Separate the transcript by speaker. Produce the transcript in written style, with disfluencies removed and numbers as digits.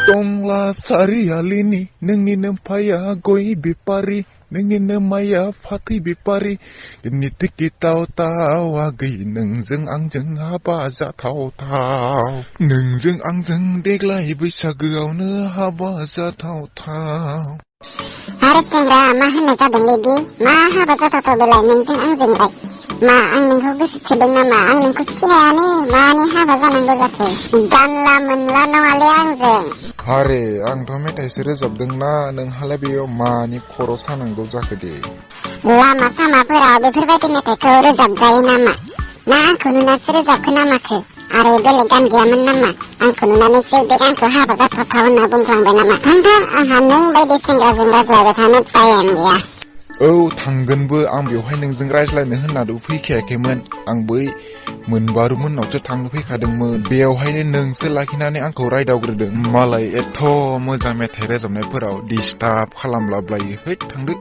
Speaker 1: Tongla sarialini nengine paya goi bipari nengine maya pati bipari niti kitau tawa gei nengzeng angjeng haba za tau tau nengzeng angjeng deglai बैसागोआवनो haba za tau tau
Speaker 2: Hari सेंग्रा मा होननो जादों बिदि मा हाबा जाथावथाव बेलाय नोंजों आंजोंलाय मा आं नोंखौ गोसो थोदों नामा आं नोंखौ सिनायानो मानि हाबा जानांगौ जाखो जानला मोनला नङालै आंजों
Speaker 1: आरे आंथ' मेथाइसो रोजाबदोंना नोंहालाय बेयाव मानि खर' सानांगौ जाखो दे
Speaker 2: लामा सामाफोराव बेफोरबायदि मेथाइखौ रोजाबजायो नामा ना आंखौ नुनासो रोजाबखो नामाखो आरो बेलेग गान गैयामोन नामा आंखौ नुनानैसो बे गानखौ हाबा जाथावथाव होनना बुंफ्लांबाय नामा थांथां आंहा नों बायदि सेंग्राजों रायज्लायबाय थानो टाइम गैया
Speaker 1: औ थांगोनबो आं बेवहाय नोंजों रायज्लायनो होननानै फैखायाखैमोन आं बै मोनबारुमोननावसो थांनो फैखादोंमोन बेवहायनो नोंसो लाखिनानै आंखौ रायदावग्रोदों मालाय एथ' मोजां मेथाइ रोजाबनायफोराव डिस्टार्ब खालामलाबायो है थांदो